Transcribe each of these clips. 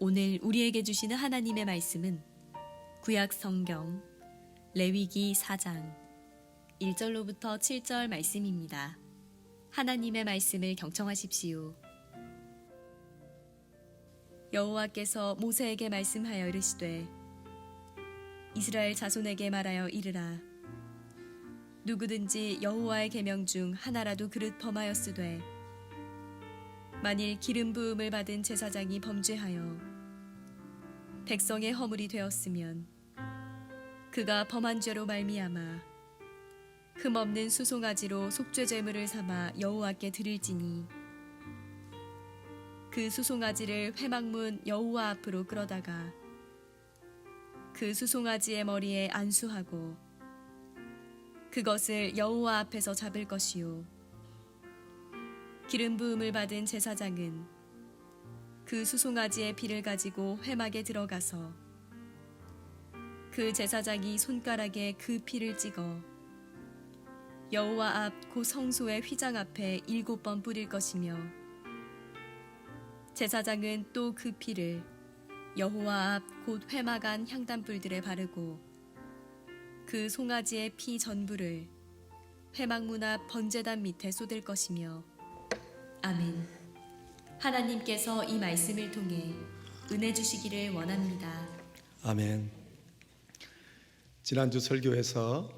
오늘 우리에게 주시는 하나님의 말씀은 구약 성경 레위기 4장 1절로부터 7절 말씀입니다. 하나님의 말씀을 경청하십시오. 여호와께서 모세에게 말씀하여 이르시되 이스라엘 자손에게 말하여 이르라. 누구든지 여호와의 계명 중 하나라도 그릇 범하였으되 만일 기름 부음을 받은 제사장이 범죄하여 백성의 허물이 되었으면 그가 범한 죄로 말미암아 흠없는 수송아지로 속죄 제물을 삼아 여호와께 드릴지니 그 수송아지를 회막문 여호와 앞으로 끌어다가 그 수송아지의 머리에 안수하고 그것을 여호와 앞에서 잡을 것이요 기름 부음을 받은 제사장은 그 수송아지의 피를 가지고 회막에 들어가서 그 제사장이 손가락에 그 피를 찍어 여호와 앞 곧 성소의 휘장 앞에 7번 뿌릴 것이며 제사장은 또 그 피를 여호와 앞 곧 회막 안 향단불들에 바르고 그 송아지의 피 전부를 회막문 앞 번제단 밑에 쏟을 것이며 아멘. 하나님께서 이 말씀을 통해 은혜 주시기를 원합니다. 아멘. 지난주 설교에서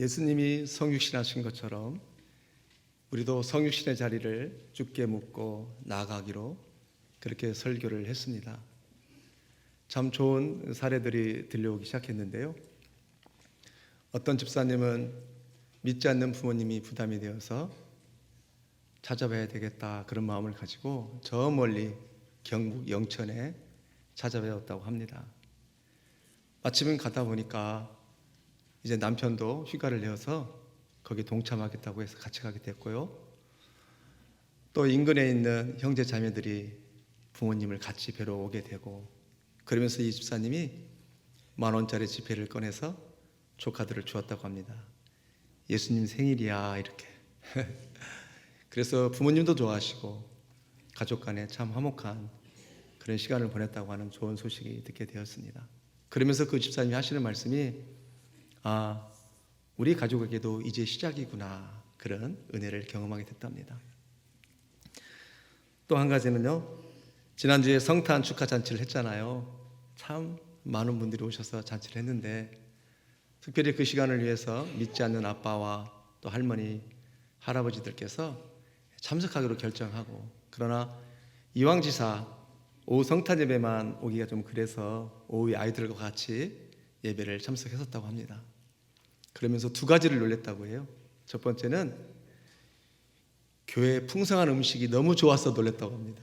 예수님이 성육신하신 것처럼 우리도 성육신의 자리를 주께 묻고 나아가기로 그렇게 설교를 했습니다. 참 좋은 사례들이 들려오기 시작했는데요. 어떤 집사님은 믿지 않는 부모님이 부담이 되어서 찾아봐야 되겠다 그런 마음을 가지고 저 멀리 경북 영천에 찾아뵈었다고 합니다. 마침 가다 보니까 이제 남편도 휴가를 내어서 거기 동참하겠다고 해서 같이 가게 됐고요. 또 인근에 있는 형제 자매들이 부모님을 같이 뵈러 오게 되고 그러면서 이 집사님이 10,000원짜리 지폐를 꺼내서 조카들을 주었다고 합니다. 예수님 생일이야 이렇게. 그래서 부모님도 좋아하시고 가족 간에 참 화목한 그런 시간을 보냈다고 하는 좋은 소식이 듣게 되었습니다. 그러면서 그 집사님이 하시는 말씀이 우리 가족에게도 이제 시작이구나 그런 은혜를 경험하게 됐답니다. 또 한 가지는요. 지난주에 성탄 축하 잔치를 했잖아요. 참 많은 분들이 오셔서 잔치를 했는데 특별히 그 시간을 위해서 믿지 않는 아빠와 또 할머니, 할아버지들께서 참석하기로 결정하고 그러나 이왕지사 오후 성탄 예배만 오기가 좀 그래서 오후에 아이들과 같이 예배를 참석했었다고 합니다. 그러면서 두 가지를 놀랬다고 해요. 첫 번째는 교회 풍성한 음식이 너무 좋아서 놀랬다고 합니다.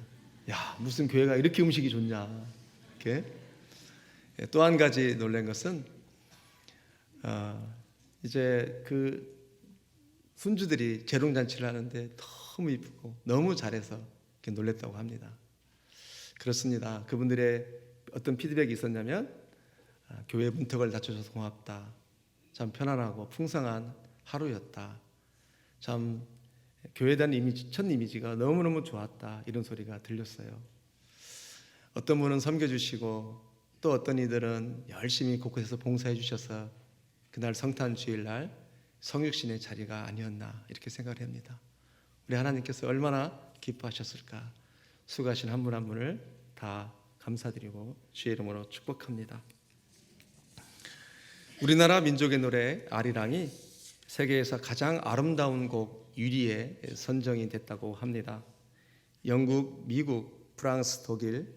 야, 무슨 교회가 이렇게 음식이 좋냐 이렇게. 또 한 가지 놀란 것은 이제 그 손주들이 재롱잔치를 하는데 너무 이쁘고 너무 잘해서 이렇게 놀랬다고 합니다. 그렇습니다. 그분들의 어떤 피드백이 있었냐면 교회 문턱을 낮춰줘서 고맙다. 참 편안하고 풍성한 하루였다. 참 교회에 대한 이미지, 첫 이미지가 너무너무 좋았다. 이런 소리가 들렸어요. 어떤 분은 섬겨주시고 또 어떤 이들은 열심히 곳곳에서 봉사해 주셔서 그날 성탄 주일날 성육신의 자리가 아니었나 이렇게 생각을 합니다. 우리 하나님께서 얼마나 기뻐하셨을까. 수고하신 한 분 한 분을 다 감사드리고 주의 이름으로 축복합니다. 우리나라 민족의 노래 아리랑이 세계에서 가장 아름다운 곡 유리에 선정이 됐다고 합니다. 영국, 미국, 프랑스, 독일,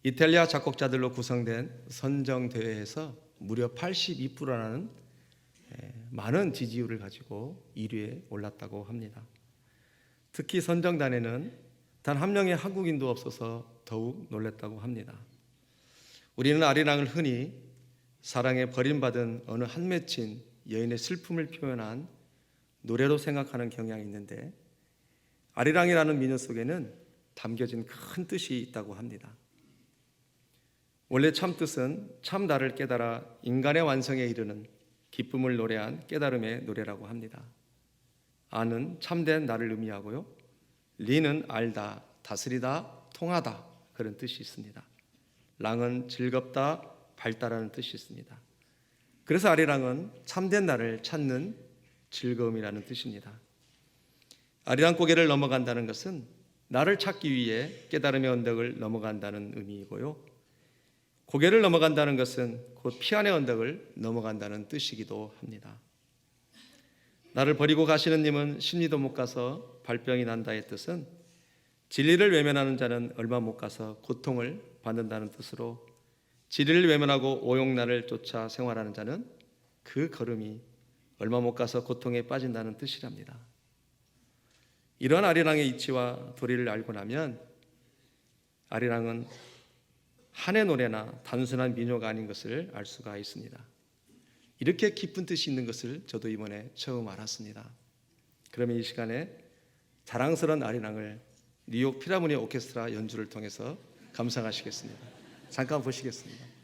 이탈리아 작곡자들로 구성된 선정대회에서 무려 82%라는 많은 지지율을 가지고 1위에 올랐다고 합니다. 특히 선정단에는 단 한 명의 한국인도 없어서 더욱 놀랐다고 합니다. 우리는 아리랑을 흔히 사랑에 버림받은 어느 한 맺힌 여인의 슬픔을 표현한 노래로 생각하는 경향이 있는데 아리랑이라는 민요 속에는 담겨진 큰 뜻이 있다고 합니다. 원래 참 뜻은 참 나를 깨달아 인간의 완성에 이르는 기쁨을 노래한 깨달음의 노래라고 합니다. 아는 참된 나를 의미하고요. 리는 알다, 다스리다, 통하다 그런 뜻이 있습니다. 랑은 즐겁다, 밝다라는 뜻이 있습니다. 그래서 아리랑은 참된 나를 찾는 즐거움이라는 뜻입니다. 아리랑 고개를 넘어간다는 것은 나를 찾기 위해 깨달음의 언덕을 넘어간다는 의미이고요. 고개를 넘어간다는 것은 곧 피안의 언덕을 넘어간다는 뜻이기도 합니다. 나를 버리고 가시는 님은 심리도 못 가서 발병이 난다의 뜻은 진리를 외면하는 자는 얼마 못 가서 고통을 받는다는 뜻으로, 진리를 외면하고 오용날을 쫓아 생활하는 자는 그 걸음이 얼마 못 가서 고통에 빠진다는 뜻이랍니다. 이러한 아리랑의 이치와 도리를 알고 나면 아리랑은 한의 노래나 단순한 민요가 아닌 것을 알 수가 있습니다. 이렇게 깊은 뜻이 있는 것을 저도 이번에 처음 알았습니다. 그러면 이 시간에 자랑스러운 아리랑을 뉴욕 필하모니 오케스트라 연주를 통해서 감상하시겠습니다. 잠깐 보시겠습니다.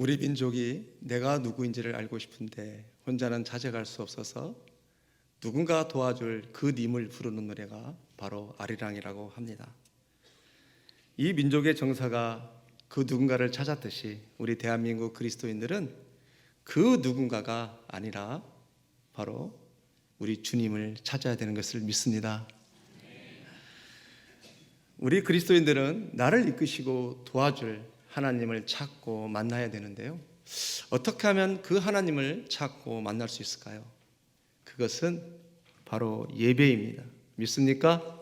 우리 민족이 내가 누구인지를 알고 싶은데 혼자는 찾아갈 수 없어서 누군가 도와줄 그 님을 부르는 노래가 바로 아리랑이라고 합니다. 이 민족의 정서가 그 누군가를 찾았듯이 우리 대한민국 그리스도인들은 그 누군가가 아니라 바로 우리 주님을 찾아야 되는 것을 믿습니다. 우리 그리스도인들은 나를 이끄시고 도와줄 하나님을 찾고 만나야 되는데요. 어떻게 하면 그 하나님을 찾고 만날 수 있을까요? 그것은 바로 예배입니다. 믿습니까?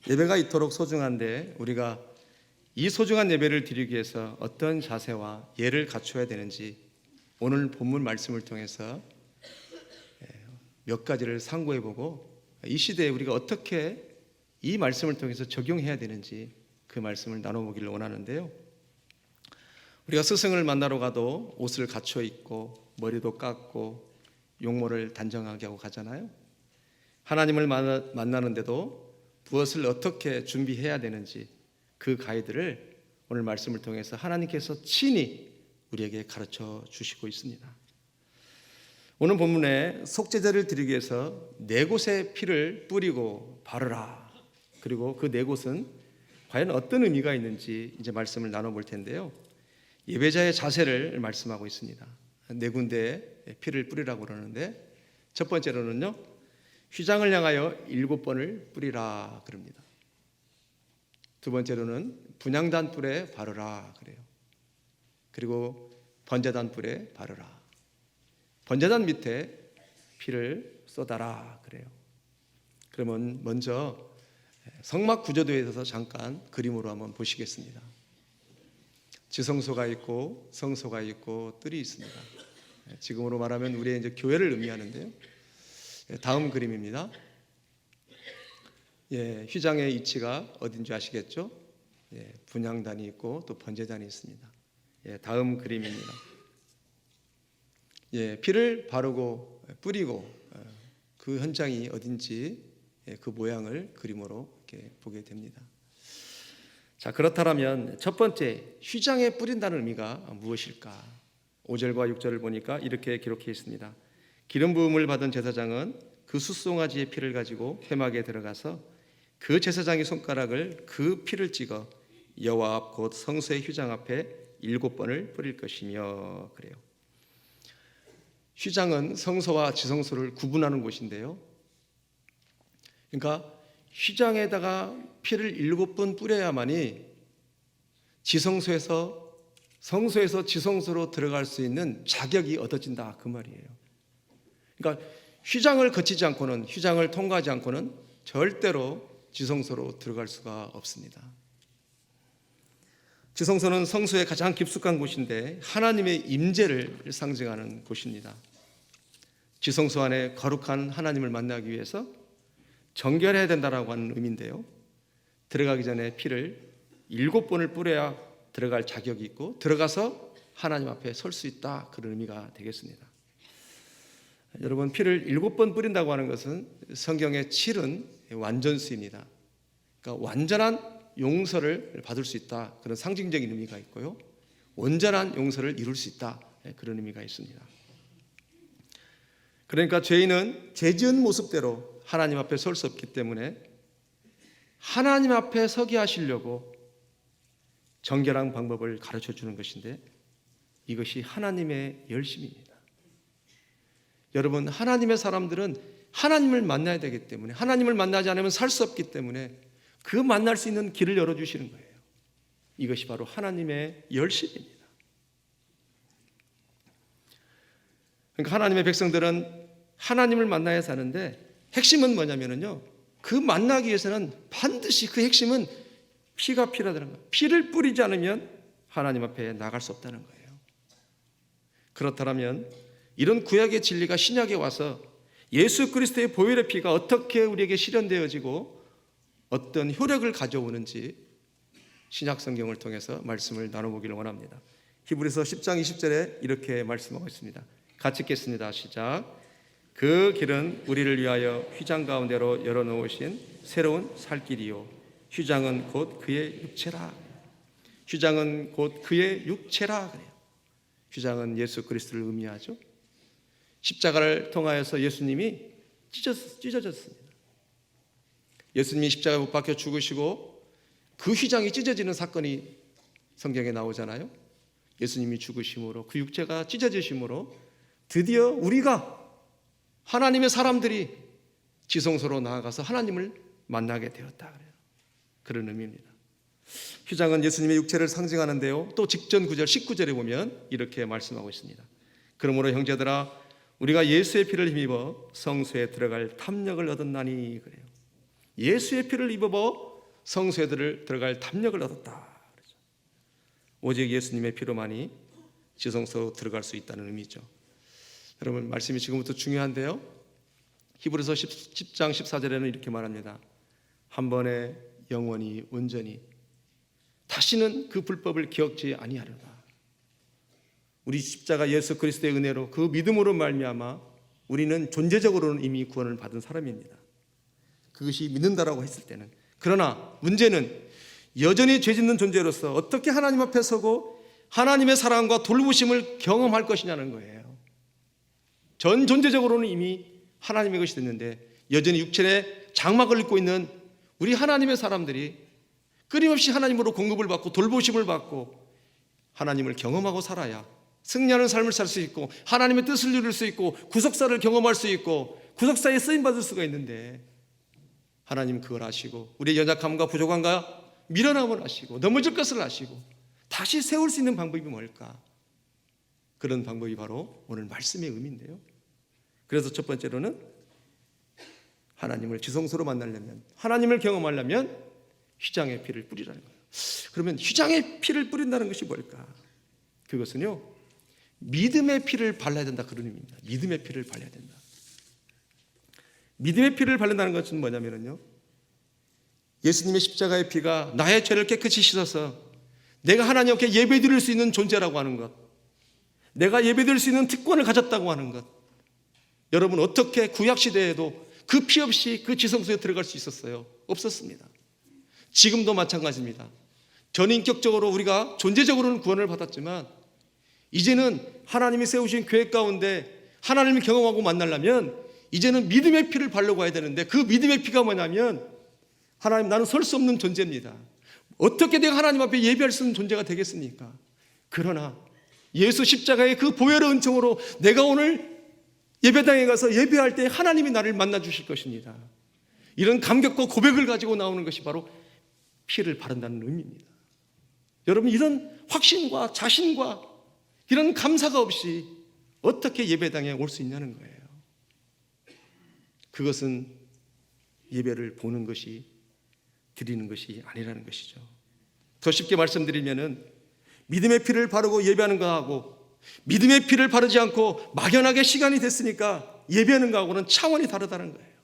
예배가 이토록 소중한데 우리가 이 소중한 예배를 드리기 위해서 어떤 자세와 예를 갖춰야 되는지 오늘 본문 말씀을 통해서 몇 가지를 상고해보고 이 시대에 우리가 어떻게 이 말씀을 통해서 적용해야 되는지 그 말씀을 나눠보기를 원하는데요. 우리가 스승을 만나러 가도 옷을 갖춰 입고 머리도 깎고 용모를 단정하게 하고 가잖아요. 하나님을 만나는데도 무엇을 어떻게 준비해야 되는지 그 가이드를 오늘 말씀을 통해서 하나님께서 친히 우리에게 가르쳐 주시고 있습니다. 오늘 본문에 속죄제를 드리기 위해서 4곳의 피를 뿌리고 바르라. 그리고 그 4곳은 과연 어떤 의미가 있는지 이제 말씀을 나눠볼 텐데요. 예배자의 자세를 말씀하고 있습니다. 4군데에 피를 뿌리라고 그러는데 첫 번째로는요, 휘장을 향하여 7번을 뿌리라 그럽니다. 두 번째로는 분향단 뿔에 바르라 그래요. 그리고 번제단 뿔에 바르라. 번제단 밑에 피를 쏟아라 그래요. 그러면 먼저 성막 구조도에 대해서 잠깐 그림으로 한번 보시겠습니다. 지성소가 있고 성소가 있고 뜰이 있습니다. 지금으로 말하면 우리의 이제 교회를 의미하는데요. 다음 그림입니다. 휘장의 위치가 어딘지 아시겠죠? 분향단이 있고 또 번제단이 있습니다. 다음 그림입니다. 피를 바르고 뿌리고 그 현장이 어딘지 그 모양을 그림으로 이렇게 보게 됩니다. 자, 그렇다면 첫 번째 휘장에 뿌린다는 의미가 무엇일까? 5절과 6절을 보니까 이렇게 기록해 있습니다. 기름 부음을 받은 제사장은 그 숫송아지의 피를 가지고 회막에 들어가서 그 제사장의 손가락을 그 피를 찍어 여호와 앞 곧 성소의 휘장 앞에 7번을 뿌릴 것이며 그래요. 휘장은 성소와 지성소를 구분하는 곳인데요. 그러니까 휘장에다가 피를 7번 뿌려야만이 성소에서 지성소로 들어갈 수 있는 자격이 얻어진다 그 말이에요. 그러니까 휘장을 거치지 않고는, 휘장을 통과하지 않고는 절대로 지성소로 들어갈 수가 없습니다. 지성소는 성소의 가장 깊숙한 곳인데 하나님의 임재를 상징하는 곳입니다. 지성소 안에 거룩한 하나님을 만나기 위해서 정결해야 된다라고 하는 의미인데요. 들어가기 전에 피를 7번을 뿌려야 들어갈 자격이 있고 들어가서 하나님 앞에 설 수 있다 그런 의미가 되겠습니다. 여러분, 피를 7번 뿌린다고 하는 것은 성경의 7은 완전수입니다. 그러니까 완전한 용서를 받을 수 있다 그런 상징적인 의미가 있고요. 온전한 용서를 이룰 수 있다 그런 의미가 있습니다. 그러니까 죄인은 죄 지은 모습대로 하나님 앞에 설 수 없기 때문에 하나님 앞에 서게 하시려고 정결한 방법을 가르쳐 주는 것인데 이것이 하나님의 열심입니다. 여러분, 하나님의 사람들은 하나님을 만나야 되기 때문에, 하나님을 만나지 않으면 살 수 없기 때문에 그 만날 수 있는 길을 열어주시는 거예요. 이것이 바로 하나님의 열심입니다. 그러니까 하나님의 백성들은 하나님을 만나야 사는데 핵심은 뭐냐면요, 그 만나기 위해서는 반드시 그 핵심은 피가 필요하다는 거예요. 피를 뿌리지 않으면 하나님 앞에 나갈 수 없다는 거예요. 그렇다면 이런 구약의 진리가 신약에 와서 예수 그리스도의 보혈의 피가 어떻게 우리에게 실현되어지고 어떤 효력을 가져오는지 신약 성경을 통해서 말씀을 나눠보기를 원합니다. 히브리서 10장 20절에 이렇게 말씀하고 있습니다. 같이 읽겠습니다. 시작. 그 길은 우리를 위하여 휘장 가운데로 열어놓으신 새로운 살 길이요 휘장은 곧 그의 육체라. 휘장은 곧 그의 육체라 그래요. 휘장은 예수 그리스도를 의미하죠. 십자가를 통하여서 예수님이 찢어졌습니다. 예수님이 십자가에 못 박혀 죽으시고 그 휘장이 찢어지는 사건이 성경에 나오잖아요. 예수님이 죽으심으로 그 육체가 찢어지심으로 드디어 우리가 하나님의 사람들이 지성소로 나아가서 하나님을 만나게 되었다 그래요. 그런 의미입니다. 휘장은 예수님의 육체를 상징하는데요. 또 직전 구절 19절에 보면 이렇게 말씀하고 있습니다. 그러므로 형제들아 우리가 예수의 피를 힘입어 성소에 들어갈 탐력을 얻었나니 그래요. 예수의 피를 입어 성소에 들어갈 탐력을 얻었다. 그렇죠. 오직 예수님의 피로만이 지성소로 들어갈 수 있다는 의미죠. 여러분, 말씀이 지금부터 중요한데요. 히브리서 10장 14절에는 이렇게 말합니다. 한 번에 영원히 온전히 다시는 그 불법을 기억지 아니하려다. 우리 십자가 예수 그리스도의 은혜로 그 믿음으로 말미암아 우리는 존재적으로는 이미 구원을 받은 사람입니다. 그것이 믿는다라고 했을 때는. 그러나 문제는 여전히 죄짓는 존재로서 어떻게 하나님 앞에 서고 하나님의 사랑과 돌보심을 경험할 것이냐는 거예요. 전 존재적으로는 이미 하나님의 것이 됐는데 여전히 육체의 장막을 입고 있는 우리 하나님의 사람들이 끊임없이 하나님으로 공급을 받고 돌보심을 받고 하나님을 경험하고 살아야 승리하는 삶을 살 수 있고 하나님의 뜻을 이룰 수 있고 구속사를 경험할 수 있고 구속사에 쓰임받을 수가 있는데 하나님 그걸 아시고 우리의 연약함과 부족함과 미련함을 아시고 넘어질 것을 아시고 다시 세울 수 있는 방법이 뭘까? 그런 방법이 바로 오늘 말씀의 의미인데요. 그래서 첫 번째로는 하나님을 지성소로 만나려면, 하나님을 경험하려면 휘장의 피를 뿌리라는 거예요. 그러면 휘장의 피를 뿌린다는 것이 뭘까? 그것은요, 믿음의 피를 발라야 된다, 그런 의미입니다. 믿음의 피를 발라야 된다. 믿음의 피를 바른다는 것은 뭐냐면요, 예수님의 십자가의 피가 나의 죄를 깨끗이 씻어서 내가 하나님 앞에 예배드릴 수 있는 존재라고 하는 것, 내가 예배드릴 수 있는 특권을 가졌다고 하는 것. 여러분, 어떻게 구약시대에도 그 피 없이 그 지성소에 들어갈 수 있었어요? 없었습니다. 지금도 마찬가지입니다. 전인격적으로 우리가 존재적으로는 구원을 받았지만 이제는 하나님이 세우신 계획 가운데 하나님을 경험하고 만나려면 이제는 믿음의 피를 바르고 가야 되는데, 그 믿음의 피가 뭐냐면, 하나님, 나는 설 수 없는 존재입니다. 어떻게 내가 하나님 앞에 예배할 수 있는 존재가 되겠습니까? 그러나 예수 십자가의 그 보혈의 은총으로 내가 오늘 예배당에 가서 예배할 때 하나님이 나를 만나 주실 것입니다. 이런 감격과 고백을 가지고 나오는 것이 바로 피를 바른다는 의미입니다. 여러분, 이런 확신과 자신과 이런 감사가 없이 어떻게 예배당에 올 수 있냐는 거예요. 그것은 예배를 보는 것이, 드리는 것이 아니라는 것이죠. 더 쉽게 말씀드리면은 믿음의 피를 바르고 예배하는 거하고 믿음의 피를 바르지 않고 막연하게 시간이 됐으니까 예배하는 거하고는 차원이 다르다는 거예요.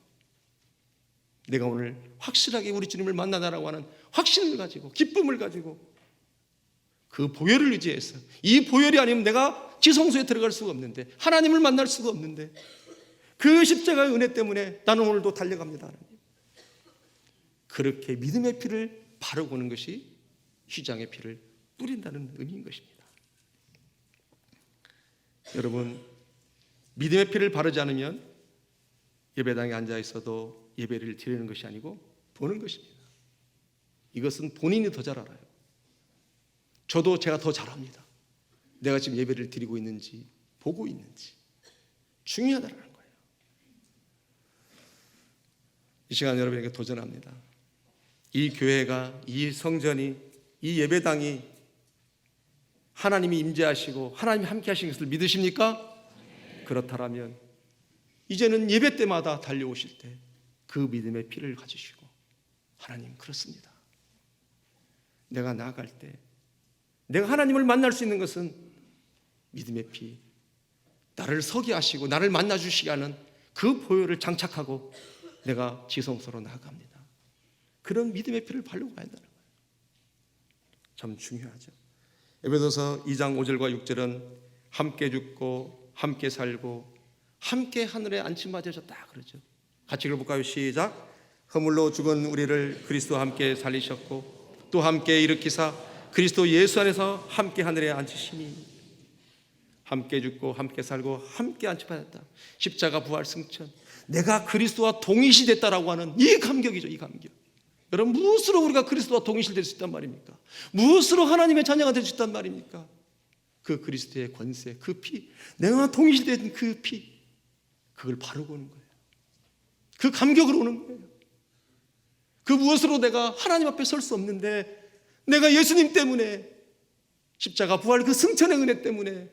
내가 오늘 확실하게 우리 주님을 만나다라고 하는 확신을 가지고, 기쁨을 가지고 그 보혈을 의지해서, 이 보혈이 아니면 내가 지성소에 들어갈 수가 없는데, 하나님을 만날 수가 없는데, 그 십자가의 은혜 때문에 나는 오늘도 달려갑니다. 하나님. 그렇게 믿음의 피를 바르고 오는 것이 휘장의 피를 뿌린다는 의미인 것입니다. 여러분, 믿음의 피를 바르지 않으면 예배당에 앉아 있어도 예배를 드리는 것이 아니고 보는 것입니다. 이것은 본인이 더 잘 알아요. 저도 제가 더 잘 압니다. 내가 지금 예배를 드리고 있는지 보고 있는지 중요하다는 거예요. 이 시간 여러분에게 도전합니다. 이 교회가, 이 성전이, 이 예배당이 하나님이 임재하시고 하나님이 함께 하신 것을 믿으십니까? 그렇다면 이제는 예배 때마다 달려오실 때 그 믿음의 피를 가지시고, 하나님, 그렇습니다. 내가 나아갈 때 내가 하나님을 만날 수 있는 것은 믿음의 피, 나를 서게 하시고 나를 만나 주시게 하는 그 보혈을 장착하고 내가 지성소로 나아갑니다. 그런 믿음의 피를 바르고 가야 한다는 거예요. 참 중요하죠. 에베소서 2장 5절과 6절은 함께 죽고 함께 살고 함께 하늘에 안침받으셨다 그러죠. 같이 읽어볼까요? 시작. 허물로 죽은 우리를 그리스도와 함께 살리셨고 또 함께 일으키사 그리스도 예수 안에서 함께 하늘에 앉히시니, 함께 죽고 함께 살고 함께 안침받았다. 십자가 부활 승천, 내가 그리스도와 동일시 됐다라고 하는 이 감격이죠. 이 감격. 여러분, 무엇으로 우리가 그리스도와 동일시 될 수 있단 말입니까? 무엇으로 하나님의 자녀가 될 수 있단 말입니까? 그 그리스도의 권세, 그 피, 내가 동일시 된 그 피, 그걸 바르고 오는 거예요. 그 감격으로 오는 거예요. 그 무엇으로 내가 하나님 앞에 설 수 없는데 내가 예수님 때문에, 십자가 부활 그 승천의 은혜 때문에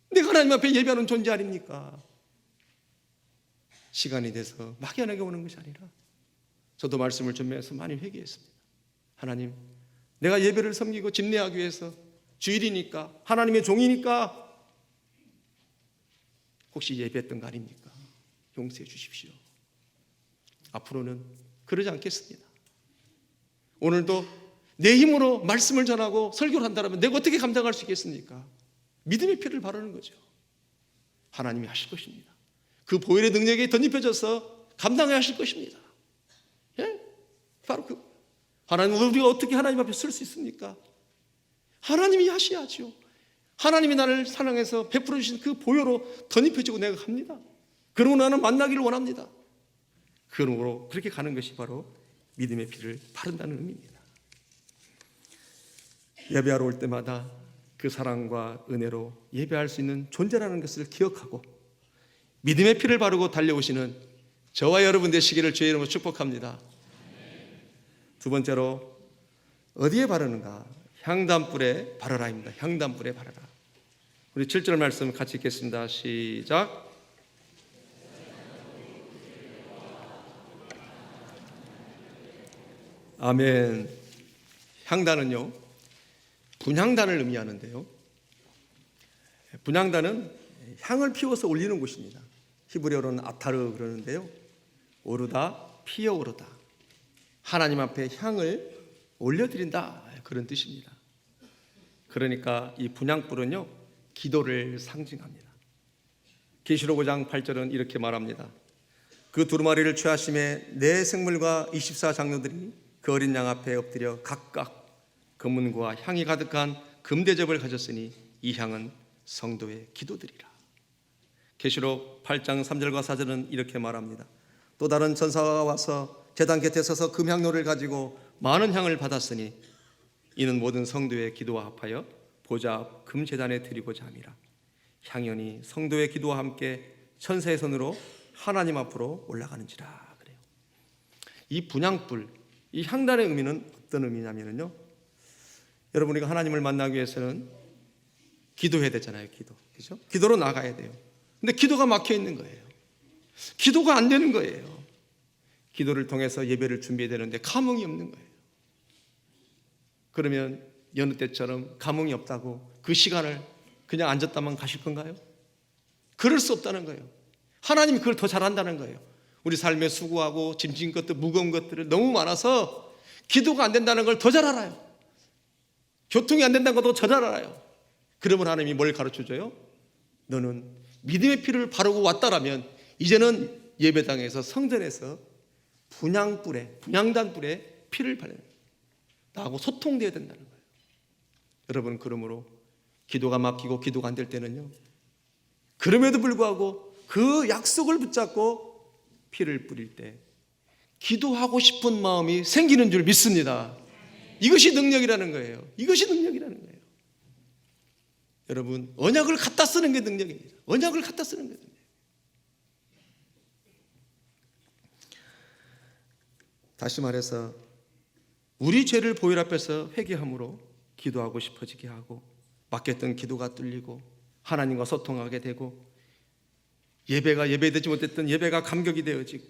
내가 하나님 앞에 예배하는 존재 아닙니까? 시간이 돼서 막연하게 오는 것이 아니라, 저도 말씀을 전면에서 많이 회개했습니다. 하나님, 내가 예배를 섬기고 집례하기 위해서 주일이니까, 하나님의 종이니까 혹시 예배했던 거 아닙니까? 용서해 주십시오. 앞으로는 그러지 않겠습니다. 오늘도 내 힘으로 말씀을 전하고 설교를 한다면 내가 어떻게 감당할 수 있겠습니까? 믿음의 피를 바르는 거죠. 하나님이 하실 것입니다. 그 보혈의 능력이 덧입혀져서 감당해야 하실 것입니다. 예? 바로 그 하나님, 우리가 어떻게 하나님 앞에 설 수 있습니까? 하나님이 하셔야죠. 하나님이 나를 사랑해서 베풀어 주신 그 보혈로 덧입혀지고 내가 갑니다. 그러고 나는 만나기를 원합니다. 그러므로 그렇게 가는 것이 바로 믿음의 피를 바른다는 의미입니다. 예배하러 올 때마다 그 사랑과 은혜로 예배할 수 있는 존재라는 것을 기억하고 믿음의 피를 바르고 달려오시는 저와 여러분 되시기를 주의 이름으로 축복합니다. 두 번째로, 어디에 바르는가? 향단불에 바르라입니다. 향단불에 바르라. 우리 7절 말씀 같이 읽겠습니다. 시작. 아멘. 향단은요, 분향단을 의미하는데요, 분향단은 향을 피워서 올리는 곳입니다. 히브리어로는 아타르 그러는데요, 오르다, 피어오르다, 하나님 앞에 향을 올려드린다, 그런 뜻입니다. 그러니까 이 분향불은요, 기도를 상징합니다. 계시록 5장 8절은 이렇게 말합니다. 그 두루마리를 취하심에 네 생물과 24장로들이 그 어린 양 앞에 엎드려 각각 금은과 향이 가득한 금대접을 가졌으니 이 향은 성도의 기도들이라. 계시록 8장 3절과 4절은 이렇게 말합니다. 또 다른 전사가 와서 제단 곁에 서서 금향로를 가지고 많은 향을 받았으니 이는 모든 성도의 기도와 합하여 보좌 앞 금제단에 드리고자 함이라. 향연이 성도의 기도와 함께 천사의 손으로 하나님 앞으로 올라가는지라. 그래요. 이 분향불, 이 향단의 의미는 어떤 의미냐면요, 여러분, 우리가 하나님을 만나기 위해서는 기도해야 되잖아요. 그죠? 기도로 나가야 돼요. 근데 기도가 막혀 있는 거예요. 기도가 안 되는 거예요. 기도를 통해서 예배를 준비해야 되는데 감흥이 없는 거예요. 그러면 여느 때처럼 감흥이 없다고 그 시간을 그냥 앉았다만 가실 건가요? 그럴 수 없다는 거예요. 하나님이 그걸 더 잘한다는 거예요. 우리 삶에 수고하고 짐진 것들, 무거운 것들을 너무 많아서 기도가 안 된다는 걸 더 잘 알아요. 교통이 안 된다는 것도 더 잘 알아요. 그러면 하나님이 뭘 가르쳐줘요? 너는 믿음의 피를 바르고 왔다라면 이제는 예배당에서, 성전에서 분향단불에 피를 바르는, 나하고 소통되어야 된다는 거예요. 여러분, 그러므로 기도가 막히고 기도가 안 될 때는요, 그럼에도 불구하고 그 약속을 붙잡고 피를 뿌릴 때 기도하고 싶은 마음이 생기는 줄 믿습니다. 이것이 능력이라는 거예요. 이것이 능력이라는 거예요. 여러분, 언약을 갖다 쓰는 게 능력입니다. 언약을 갖다 쓰는 게 능력. 다시 말해서 우리 죄를 보혈 앞에서 회개함으로 기도하고 싶어지게 하고, 막혔던 기도가 뚫리고 하나님과 소통하게 되고, 예배가 예배되지 못했던 예배가 감격이 되어지고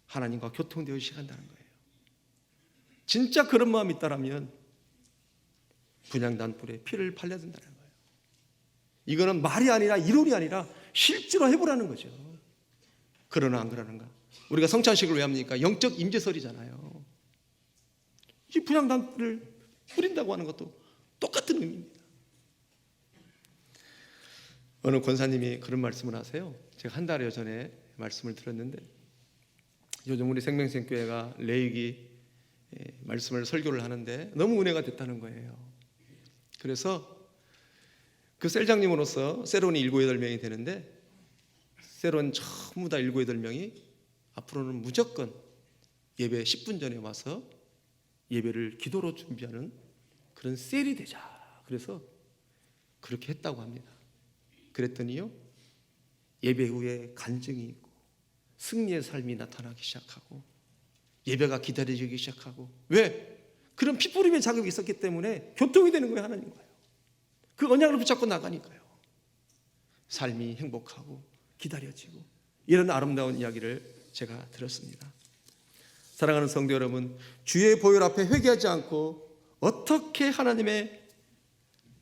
하나님과 교통되어지게 한다는 거예요. 진짜 그런 마음이 있다라면 분향단불에 피를 발라야 된다는 거예요. 이거는 말이 아니라 이론이 아니라 실제로 해보라는 거죠. 그러나 안 그러는가? 우리가 성찬식을 왜 합니까? 영적 임재설이잖아요. 이 분향단불을 뿌린다고 하는 것도 똑같은 의미입니다. 어느 권사님이 그런 말씀을 하세요. 제가 한 달여 전에 말씀을 들었는데, 요즘 우리 생명생교회가 레위기 말씀을 설교를 하는데 너무 은혜가 됐다는 거예요. 그래서 그 셀장님으로서 세론이 7, 8명이 되는데, 세론 전부 다 7, 8명이 앞으로는 무조건 예배 10분 전에 와서 예배를 기도로 준비하는 그런 셀이 되자. 그래서 그렇게 했다고 합니다. 그랬더니요, 예배 후에 간증이 있고 승리의 삶이 나타나기 시작하고 예배가 기다려지기 시작하고, 왜? 그런 핏부림의 자극이 있었기 때문에 교통이 되는 거예요. 하나님과요. 그 언약을 붙잡고 나가니까요, 삶이 행복하고 기다려지고, 이런 아름다운 이야기를 제가 들었습니다. 사랑하는 성도 여러분, 주의 보혈 앞에 회개하지 않고 어떻게 하나님의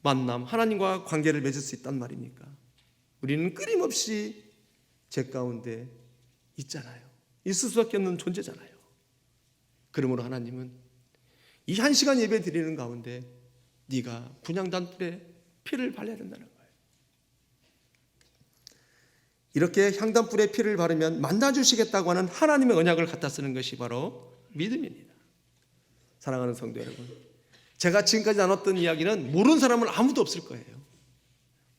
만남, 하나님과 관계를 맺을 수 있단 말입니까? 우리는 끊임없이 죄 가운데 있잖아요. 있을 수밖에 없는 존재잖아요. 그러므로 하나님은 이 1시간 예배 드리는 가운데 네가 분향단불에 피를 발라야 된다는 거예요. 이렇게 향단불에 피를 바르면 만나주시겠다고 하는 하나님의 언약을 갖다 쓰는 것이 바로 믿음입니다. 사랑하는 성도 여러분, 제가 지금까지 나눴던 이야기는 모르는 사람은 아무도 없을 거예요.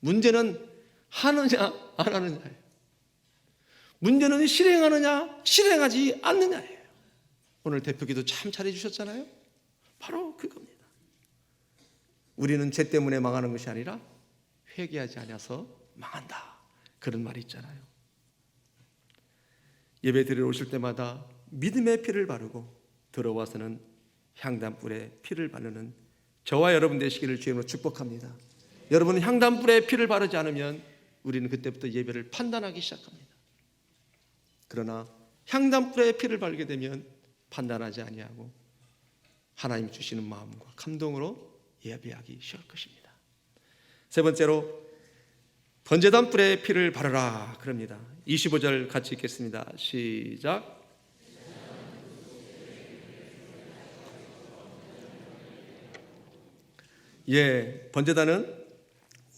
문제는 하느냐 안 하느냐예요. 문제는 실행하느냐 실행하지 않느냐예요. 오늘 대표기도 참 잘해주셨잖아요. 바로 그겁니다. 우리는 죄 때문에 망하는 것이 아니라 회개하지 않아서 망한다, 그런 말이 있잖아요. 예배 드리러 오실 때마다 믿음의 피를 바르고 들어와서는 향단불에 피를 바르는 저와 여러분 되시기를 주님으로 축복합니다. 여러분은 향단불에 피를 바르지 않으면 우리는 그때부터 예배를 판단하기 시작합니다. 그러나 향단불에 피를 바르게 되면 판단하지 아니하고 하나님 주시는 마음과 감동으로 예배하기 시작할 것입니다. 세 번째로 번제단 뿔에 피를 바르라 그럽니다. 25절 같이 읽겠습니다. 시작. 번제단은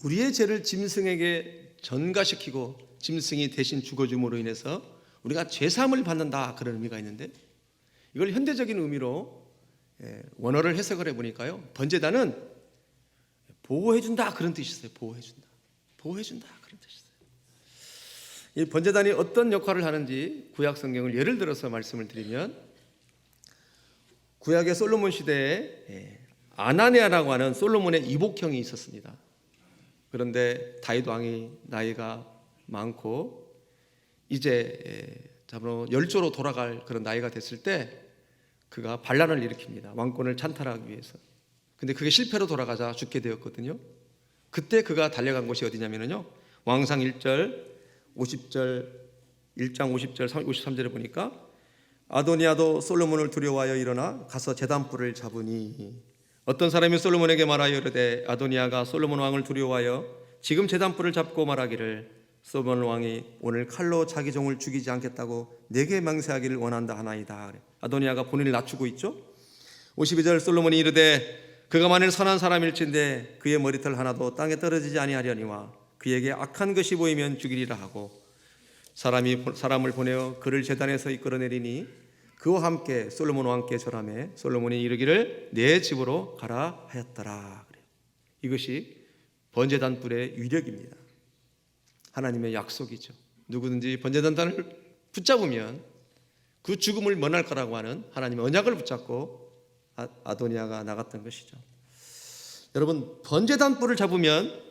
우리의 죄를 짐승에게 전가시키고 짐승이 대신 죽어줌으로 인해서 우리가 죄사함을 받는다 그런 의미가 있는데, 이걸 현대적인 의미로 원어를 해석을 해보니까요, 번제단은 보호해준다 그런 뜻이 있어요. 보호해준다 그런 뜻이 있어요. 이 번제단이 어떤 역할을 하는지 구약 성경을 예를 들어서 말씀을 드리면, 구약의 솔로몬 시대에 아나니아라고 하는 솔로몬의 이복형이 있었습니다. 그런데 다윗 왕이 나이가 많고 이제 열조로 돌아갈 그런 나이가 됐을 때 그가 반란을 일으킵니다. 왕권을 찬탈하기 위해서. 근데 그게 실패로 돌아가자 죽게 되었거든요. 그때 그가 달려간 곳이 어디냐면요, 왕상 1절 50절 1장 50절 53절에 보니까 아도니아도 솔로몬을 두려워하여 일어나 가서 제단불을 잡으니, 어떤 사람이 솔로몬에게 말하여 이르되 아도니아가 솔로몬 왕을 두려워하여 지금 제단불을 잡고 말하기를 솔로몬 왕이 오늘 칼로 자기 종을 죽이지 않겠다고 내게 맹세하기를 원한다 하나이다. 아도니아가 본인을 낮추고 있죠. 52절 솔로몬이 이르되 그가 만일 선한 사람일진데 그의 머리털 하나도 땅에 떨어지지 아니하려니와 그에게 악한 것이 보이면 죽이리라 하고, 사람을 보내어 그를 제단에서 이끌어내리니 그와 함께 솔로몬 왕께 절하매 솔로몬이 이르기를 내 집으로 가라 하였더라. 이것이 번제단 뿔의 위력입니다. 하나님의 약속이죠. 누구든지 번제단단을 붙잡으면 그 죽음을 면할 거라고 하는 하나님의 언약을 붙잡고 아도니아가 나갔던 것이죠. 여러분, 번제단 뿔을 잡으면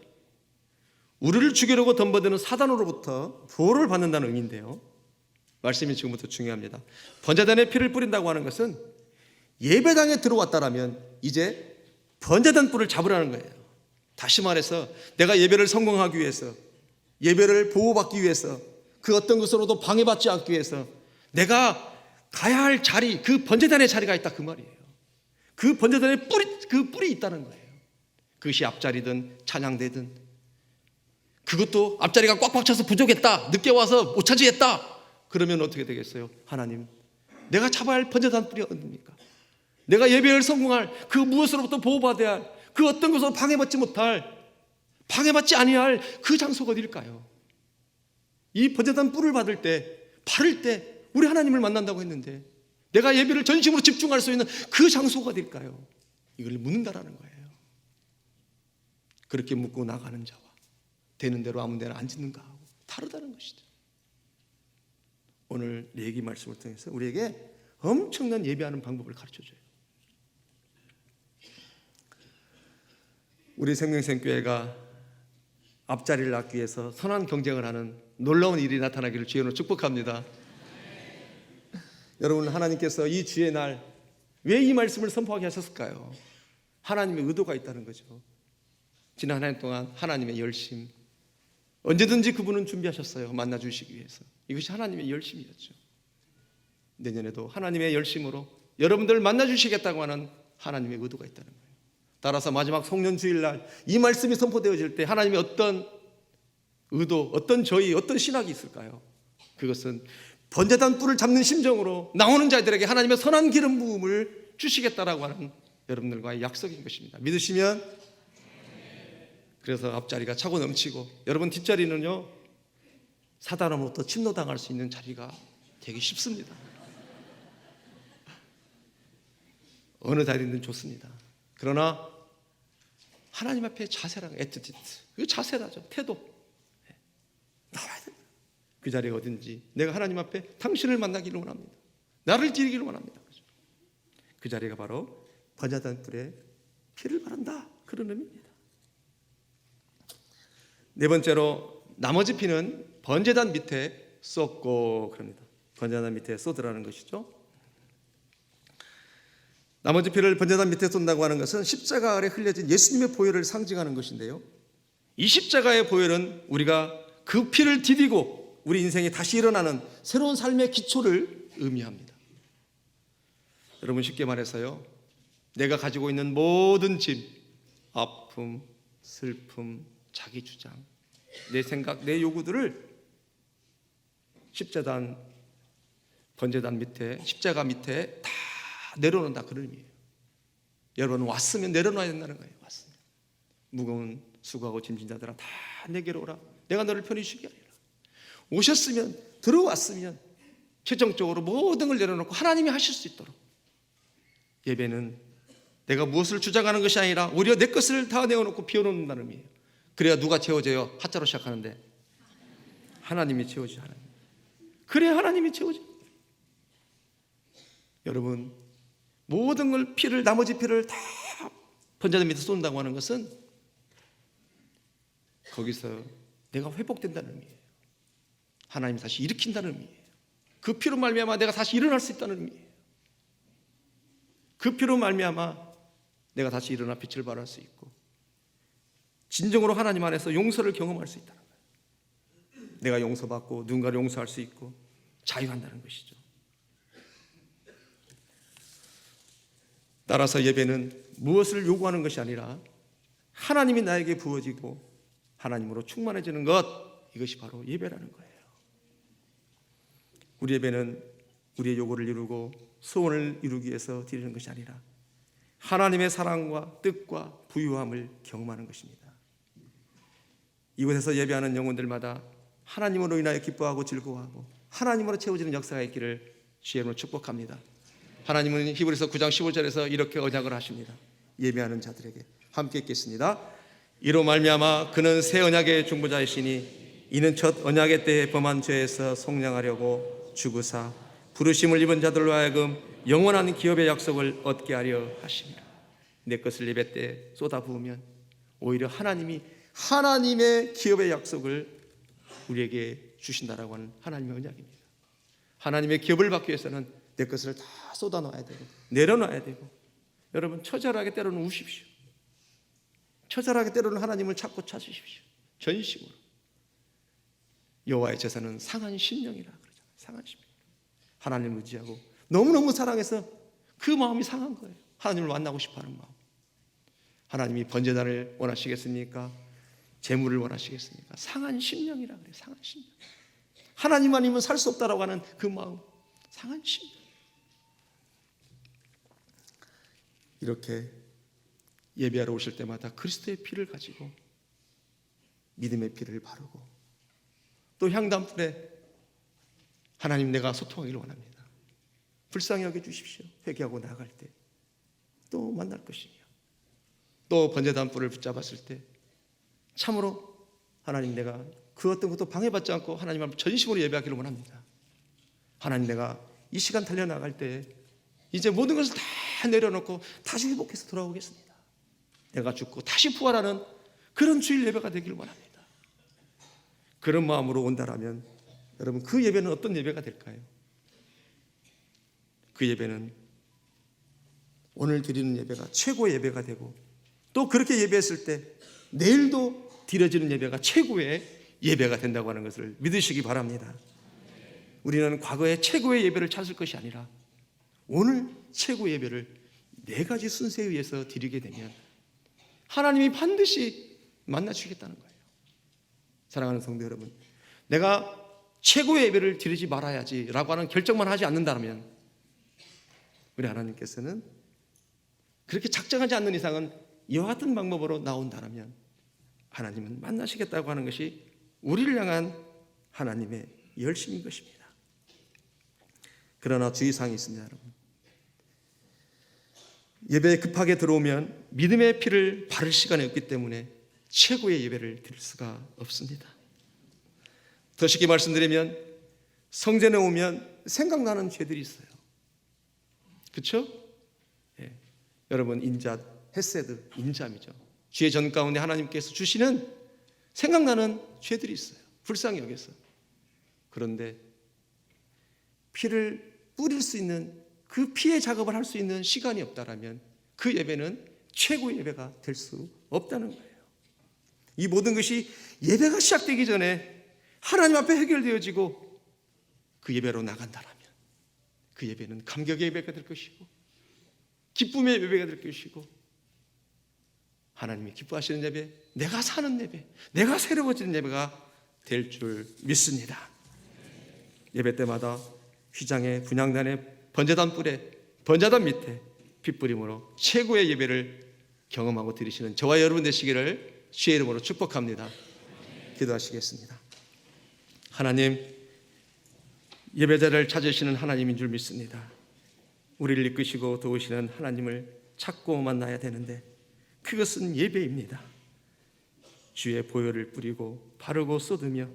우리를 죽이려고 덤벼드는 사단으로부터 보호를 받는다는 의미인데요, 말씀이 지금부터 중요합니다. 번제단에 피를 뿌린다고 하는 것은 예배당에 들어왔다라면 이제 번제단 뿔을 잡으라는 거예요. 다시 말해서 내가 예배를 성공하기 위해서, 예배를 보호받기 위해서, 그 어떤 것으로도 방해받지 않기 위해서 내가 가야 할 자리, 그 번제단의 자리가 있다 그 말이에요. 그 번제단에 그 뿔이 있다는 거예요. 그것이 앞자리든 찬양대든, 그것도 앞자리가 꽉꽉 차서 부족했다, 늦게 와서 못 차지했다, 그러면 어떻게 되겠어요? 하나님, 내가 잡아야 할 번제단 뿔이 어딥니까? 내가 예배를 성공할 그 무엇으로부터 보호받아야 할, 그 어떤 것으로 방해받지 아니할 그 장소가 어딜까요? 이 번제단 뿔을 바를 때 우리 하나님을 만난다고 했는데 내가 예배를 전심으로 집중할 수 있는 그 장소가 어딜까요? 이걸 묻는다라는 거예요. 그렇게 묻고 나가는 자와 되는 대로 아무 데나 안 짓는가 하고 다르다는 것이죠. 오늘 얘기 말씀을 통해서 우리에게 엄청난 예배하는 방법을 가르쳐줘요. 우리 생명생교회가 앞자리를 낳기 위해서 선한 경쟁을 하는 놀라운 일이 나타나기를 주님으로 축복합니다. 여러분, 하나님께서 이 주의 날 왜 이 말씀을 선포하게 하셨을까요? 하나님의 의도가 있다는 거죠. 지난 한 해 동안 하나님의 열심, 언제든지 그분은 준비하셨어요. 만나주시기 위해서. 이것이 하나님의 열심이었죠. 내년에도 하나님의 열심으로 여러분들을 만나주시겠다고 하는 하나님의 의도가 있다는 거예요. 따라서 마지막 송년주일날 이 말씀이 선포되어질 때 하나님의 어떤 의도, 어떤 저희, 어떤 신학이 있을까요? 그것은 번제단 뿔을 잡는 심정으로 나오는 자들에게 하나님의 선한 기름 부음을 주시겠다라고 하는 여러분들과의 약속인 것입니다. 믿으시면, 그래서 앞자리가 차고 넘치고 여러분 뒷자리는요, 사단으로부터 침노당할 수 있는 자리가 되기 쉽습니다. 어느 자리든 좋습니다. 그러나 하나님 앞에 자세라는 애티튜드, 그 자세라죠. 태도 나와야 됩니다. 그 자리가 어딘지 내가 하나님 앞에 당신을 만나기를 원합니다. 나를 드리기를 원합니다. 그 자리가 바로 번제단 뿔에 피를 바른다, 그런 의미입니다. 네 번째로 나머지 피는 번제단 밑에 쏟고 그럽니다. 번제단 밑에 쏟으라는 것이죠. 나머지 피를 번제단 밑에 쏟는다고 하는 것은 십자가 아래 흘려진 예수님의 보혈을 상징하는 것인데요, 이 십자가의 보혈은 우리가 그 피를 디디고 우리 인생이 다시 일어나는 새로운 삶의 기초를 의미합니다. 여러분, 쉽게 말해서요, 내가 가지고 있는 모든 짐, 아픔, 슬픔, 자기 주장, 내 생각, 내 요구들을 십자단, 번제단 밑에, 십자가 밑에 다 내려놓는다, 그런 의미예요. 여러분, 왔으면 내려놔야 된다는 거예요. 왔으면 무거운 수고하고 짐진 자들아 다 내게로 오라. 내가 너를 편히 쉬게 하리라. 오셨으면, 들어왔으면 최종적으로 모든 걸 내려놓고 하나님이 하실 수 있도록, 예배는 내가 무엇을 주장하는 것이 아니라 오히려 내 것을 다 내어놓고 비워놓는다는 의미예요. 그래야 누가 채워져요? 하자로 시작하는데 하나님이 채워지죠. 하나님. 그래야 하나님이 채워져요. 여러분, 모든 걸 피를, 나머지 피를 다 번제단 밑에 쏟는다고 하는 것은 거기서 내가 회복된다는 의미예요. 하나님이 다시 일으킨다는 의미예요. 그 피로 말미암아 내가 다시 일어날 수 있다는 의미예요. 그 피로 말미암아 내가 다시 일어나 빛을 발할 수 있고 진정으로 하나님 안에서 용서를 경험할 수 있다는 거예요. 내가 용서받고 누군가를 용서할 수 있고 자유한다는 것이죠. 따라서 예배는 무엇을 요구하는 것이 아니라 하나님이 나에게 부어지고 하나님으로 충만해지는 것, 이것이 바로 예배라는 거예요. 우리 예배는 우리의 요구를 이루고 소원을 이루기 위해서 드리는 것이 아니라 하나님의 사랑과 뜻과 부유함을 경험하는 것입니다. 이곳에서 예배하는 영혼들마다 하나님으로 인하여 기뻐하고 즐거워하고 하나님으로 채워지는 역사가 있기를 주의 이름으로 축복합니다. 하나님은 히브리서 9장 15절에서 이렇게 언약을 하십니다. 예배하는 자들에게 함께 읽겠습니다. 이로 말미암아 그는 새 언약의 중보자이시니 이는 첫 언약의 때에 범한 죄에서 속량하려고 죽으사 부르심을 입은 자들로 하여금 영원한 기업의 약속을 얻게 하려 하십니다. 내 것을 예배 때 쏟아부으면 오히려 하나님이 하나님의 기업의 약속을 우리에게 주신다라고 하는 하나님의 언약입니다. 하나님의 기업을 받기 위해서는 내 것을 다 쏟아놔야 되고 내려놔야 되고, 여러분, 처절하게 때로는 우십시오. 처절하게 때로는 하나님을 찾고 찾으십시오. 전심으로. 여호와의 제사는 상한 심령이라 그러잖아요. 상한 심령. 하나님을 의지하고 너무너무 사랑해서 그 마음이 상한 거예요. 하나님을 만나고 싶어하는 마음. 하나님이 번제단을 원하시겠습니까? 재물을 원하시겠습니까? 상한 심령이라 그래요. 상한 심령. 하나님 아니면 살 수 없다라고 하는 그 마음. 상한 심령. 이렇게 예배하러 오실 때마다 그리스도의 피를 가지고 믿음의 피를 바르고 또 향단불에 하나님, 내가 소통하기를 원합니다. 불쌍히 여겨주십시오. 회개하고 나아갈 때 또 만날 것이며, 또 번제단불을 붙잡았을 때 참으로 하나님, 내가 그 어떤 것도 방해받지 않고 하나님 앞에 전심으로 예배하기를 원합니다. 하나님, 내가 이 시간 달려나갈 때 이제 모든 것을 다 내려놓고 다시 회복해서 돌아오겠습니다. 내가 죽고 다시 부활하는 그런 주일 예배가 되기를 원합니다. 그런 마음으로 온다라면 여러분, 그 예배는 어떤 예배가 될까요? 그 예배는 오늘 드리는 예배가 최고의 예배가 되고, 또 그렇게 예배했을 때 내일도 드려지는 예배가 최고의 예배가 된다고 하는 것을 믿으시기 바랍니다. 우리는 과거의 최고의 예배를 찾을 것이 아니라 오늘 최고의 예배를 네 가지 순서에 의해서 드리게 되면 하나님이 반드시 만나주시겠다는 거예요. 사랑하는 성도 여러분, 내가 최고의 예배를 드리지 말아야지라고 하는 결정만 하지 않는다면 우리 하나님께서는 그렇게 작정하지 않는 이상은 이와 같은 방법으로 나온다면 하나님은 만나시겠다고 하는 것이 우리를 향한 하나님의 열심인 것입니다. 그러나 주의사항이 있습니다. 여러분, 예배에 급하게 들어오면 믿음의 피를 바를 시간이 없기 때문에 최고의 예배를 드릴 수가 없습니다. 더 쉽게 말씀드리면 성전에 오면 생각나는 죄들이 있어요. 그렇죠? 예. 여러분, 인자, 헤세드, 인자미죠. 죄 전 가운데 하나님께서 주시는 생각나는 죄들이 있어요. 불쌍히 여겨서. 그런데 피를 뿌릴 수 있는 그 피의 작업을 할 수 있는 시간이 없다라면 그 예배는 최고의 예배가 될 수 없다는 거예요. 이 모든 것이 예배가 시작되기 전에 하나님 앞에 해결되어지고 그 예배로 나간다라면 그 예배는 감격의 예배가 될 것이고 기쁨의 예배가 될 것이고 하나님이 기뻐하시는 예배, 내가 사는 예배, 내가 새로워지는 예배가 될 줄 믿습니다. 예배 때마다 휘장에 분향단에 번제단 뿔에 번제단 밑에 핏부림으로 최고의 예배를 경험하고 드리시는 저와 여러분 되시기를 주의 이름으로 축복합니다. 기도하시겠습니다. 하나님, 예배자를 찾으시는 하나님인 줄 믿습니다. 우리를 이끄시고 도우시는 하나님을 찾고 만나야 되는데 그것은 예배입니다. 주의 보혈을 뿌리고 바르고 쏟으며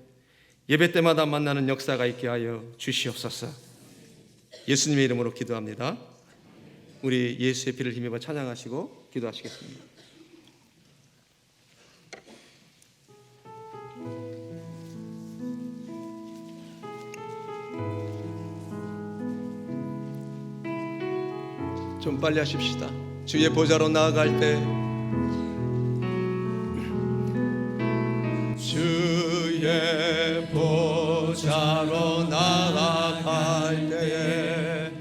예배 때마다 만나는 역사가 있게 하여 주시옵소서. 예수님의 이름으로 기도합니다. 우리 예수의 피를 힘입어 찬양하시고 기도하시겠습니다. 좀 빨리 하십시다. 주의 보좌로 나아갈 때 주의 보좌로 나아갈 때에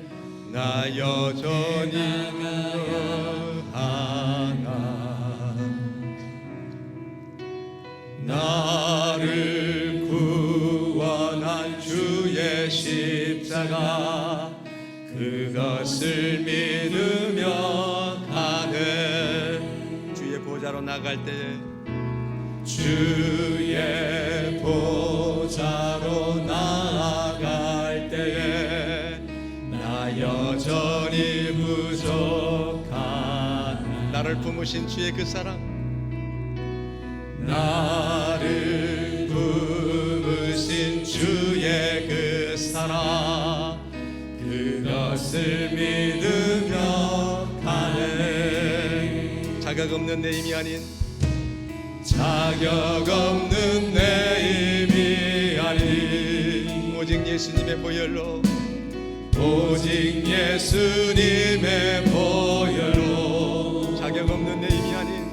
나 여전히 하나 나를 구원한 주의 십자가 그것을 믿으며 가네. 주의 보좌로 나갈 때에 주의 보좌로 나아갈 때에 나 여전히 부족한 나를 품으신 주의 그 사랑 나를 품으신 주의 그 사랑 그것을 믿으며 가네. 자격 없는 내 힘이 아닌 자격 없는 내 힘이 아닌 오직 예수님의 보혈로 오직 예수님의 보혈로 자격 없는 내 힘이 아닌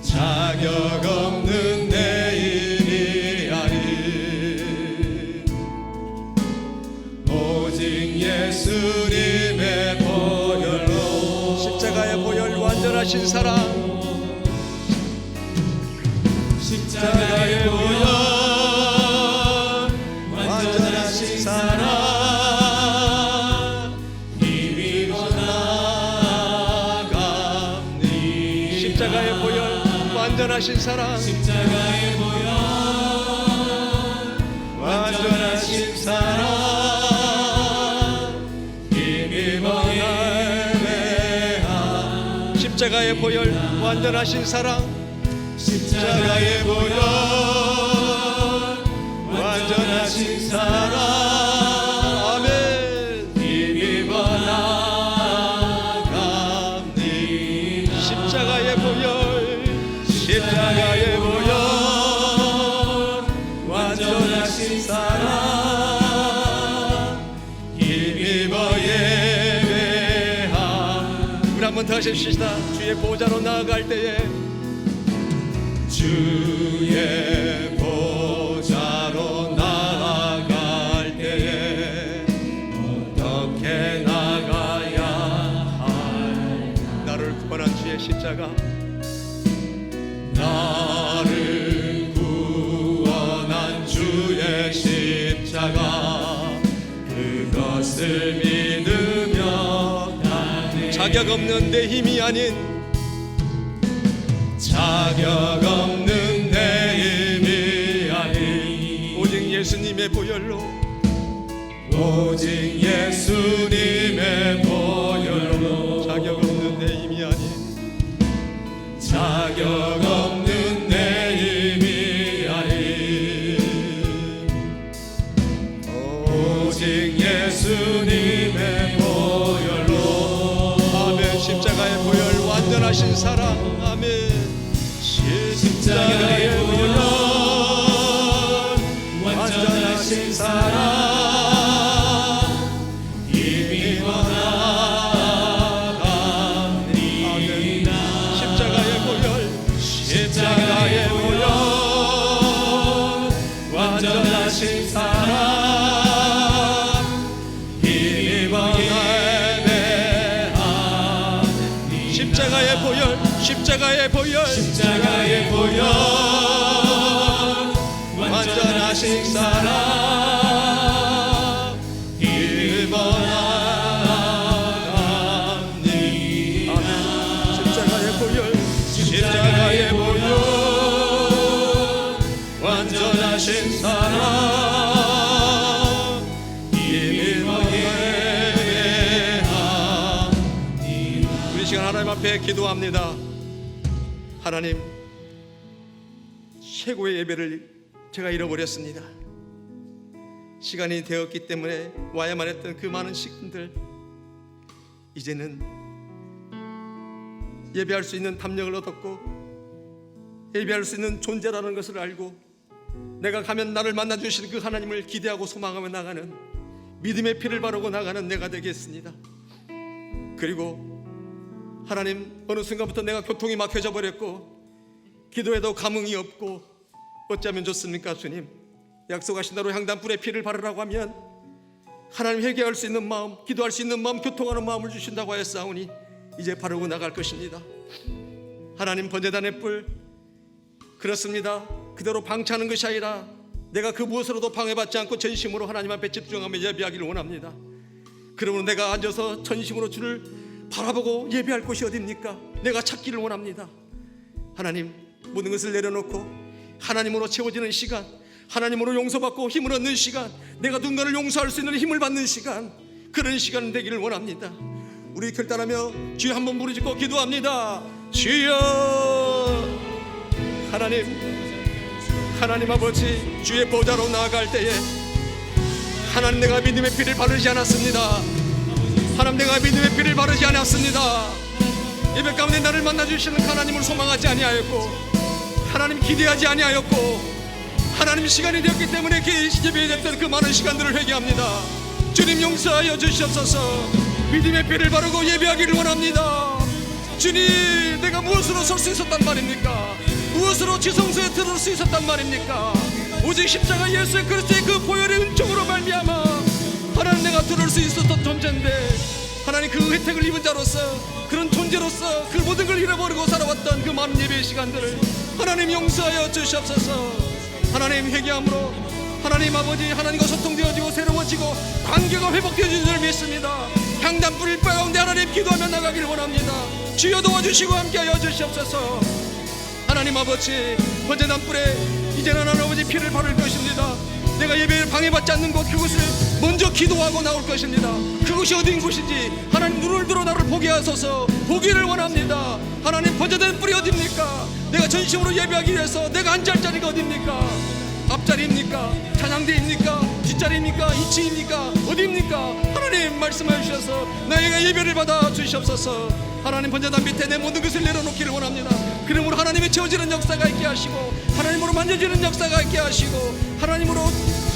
자격 없는 내 힘이 아닌 오직 예수님의 보혈로 십자가의 보혈 완전하신 사랑 십자가의 보혈 완전하신 사랑 힘입어 나아갑니 십자가의 보혈 완전하신 사랑 십자가의 보혈 완전하신 사랑 힘입어 나아갑니 십자가의 보혈 완전하신 사랑 십자가의 보혈 완전하신 사랑 아멘 힘입어 나아갑니 십자가의 보혈 십자가의 보혈 완전하신 사랑 힘입어 예배함 우리 한번 더 하십시다. 주의 보좌로 나아갈 때에 주의 보좌로 나아갈 때에 어떻게 나가야 할까 나를 구원한 주의 십자가 나를 구원한 주의 십자가 그것을 믿으며 가네 자격 없는 내 힘이 아닌 자격 없는 내 힘이 아닌 오직 예수님의 보혈로 오직 예수님의 보혈로 자격 없는 내 힘이 아닌 자격 없는 내 힘이 아닌 오직 예수님의 보혈로 아멘 십자가의 보혈 완전하신 사랑 아멘 십자가의 보혈 완전하신 사랑 힘입어 십자가의 보혈, 십자가의 보혈, 십자가의 보혈 완전하신 사랑 일어납니다. 십자가의 보혈, 십자가의 보혈 완전하신 사랑 일어납니다. 우리 시간 하나님 앞에 기도합니다. 하나님, 최고의 예배를 제가 잃어버렸습니다. 시간이 되었기 때문에 와야만 했던 그 많은 시간들, 이제는 예배할 수 있는 담력을 얻었고 예배할 수 있는 존재라는 것을 알고 내가 가면 나를 만나 주시는 그 하나님을 기대하고 소망하며 나가는 믿음의 피를 바르고 나가는 내가 되겠습니다. 그리고 하나님, 어느 순간부터 내가 교통이 막혀져 버렸고 기도해도 감흥이 없고 어쩌면 좋습니까? 주님, 약속하신 대로 향단불의 피를 바르라고 하면 하나님 회개할 수 있는 마음, 기도할 수 있는 마음, 교통하는 마음을 주신다고 하였사오니 이제 바르고 나갈 것입니다. 하나님, 번제단의 뿔, 그렇습니다. 그대로 방치하는 것이 아니라 내가 그 무엇으로도 방해받지 않고 전심으로 하나님 앞에 집중하며 예배하기를 원합니다. 그러므로 내가 앉아서 전심으로 주를 바라보고 예배할 곳이 어디입니까? 내가 찾기를 원합니다. 하나님, 모든 것을 내려놓고 하나님으로 채워지는 시간, 하나님으로 용서받고 힘을 얻는 시간, 내가 누군가를 용서할 수 있는 힘을 받는 시간, 그런 시간 되기를 원합니다. 우리 결단하며 주여 한번 부르짖고 기도합니다. 주여. 하나님 아버지, 주의 보좌로 나아갈 때에 하나님, 내가 믿음의 피를 바르지 않았습니다. 하나님, 내가 믿음의 피를 바르지 않았습니다. 예배 가운데 나를 만나주시는 하나님을 소망하지 아니하였고 하나님 기대하지 아니하였고 하나님, 시간이 되었기 때문에 예배에 됐던 그 많은 시간들을 회개합니다. 주님, 용서하여 주시옵소서. 믿음의 피를 바르고 예배하기를 원합니다. 주님, 내가 무엇으로 설 수 있었단 말입니까? 무엇으로 지성소에 들어올 수 있었단 말입니까? 오직 십자가 예수의 그리스도의 그 보혈의 은총으로 말미암아 하나님, 내가 들어올 수 있었던 존재인데 하나님, 그 혜택을 입은 자로서, 그런 존재로서 그 모든 걸 잃어버리고 살아왔던 그 많은 예배의 시간들을 하나님 용서하여 주시옵소서. 하나님, 회개함으로 하나님 아버지, 하나님과 소통되어지고 새로워지고 관계가 회복되어지는 줄 믿습니다. 향단불 가운데 하나님 기도하며 나가기를 원합니다. 주여 도와주시고 함께하여 주시옵소서. 하나님 아버지, 번제단불에 이제는 하나님 아버지 피를 바를 것입니다. 내가 예배를 방해받지 않는 곳, 그곳을 먼저 기도하고 나올 것입니다. 그곳이 어디인 곳인지 하나님, 눈을 들어 나를 보게 하소서. 보기를 원합니다. 하나님, 번제된 뿔이 어디입니까? 내가 전심으로 예배하기 위해서 내가 앉을 자리가 어디입니까? 앞자리입니까? 찬양대입니까? 뒷자리입니까? 2층입니까? 어디입니까? 하나님, 말씀하여 주셔서 나에게 예배를 받아 주시옵소서. 하나님, 번제단 밑에 내 모든 것을 내려놓기를 원합니다. 그러므로 하나님의 채워지는 역사가 있게 하시고 하나님으로 만져지는 역사가 있게 하시고 하나님으로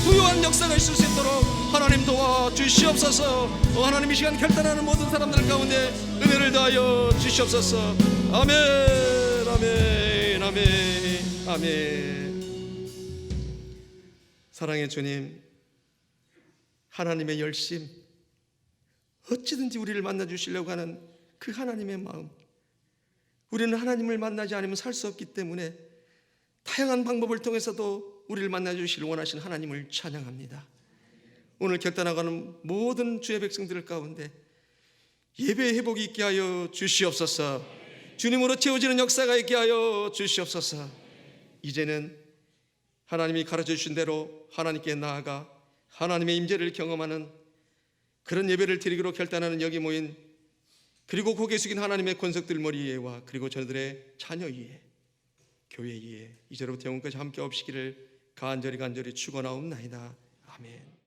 부유한 역사가 있을 수 있도록 하나님 도와주시옵소서. 하나님, 이 시간 결단하는 모든 사람들 가운데 은혜를 더하여 주시옵소서. 아멘, 아멘, 아멘, 아멘. 사랑의 주님, 하나님의 열심, 어찌든지 우리를 만나주시려고 하는 그 하나님의 마음, 우리는 하나님을 만나지 않으면 살 수 없기 때문에 다양한 방법을 통해서도 우리를 만나주시길 원하시는 하나님을 찬양합니다. 오늘 결단하고는 모든 주의 백성들 가운데 예배의 회복이 있게 하여 주시옵소서. 주님으로 채워지는 역사가 있게 하여 주시옵소서. 이제는 하나님이 가르쳐 주신 대로 하나님께 나아가 하나님의 임재를 경험하는 그런 예배를 드리기로 결단하는 여기 모인, 그리고 고개 숙인 하나님의 권속들 머리 위에와 그리고 저들의 자녀 위에, 교회 위에 이제로부터 영원까지 함께 없시기를 간절히 축원하옵나이다. 아멘.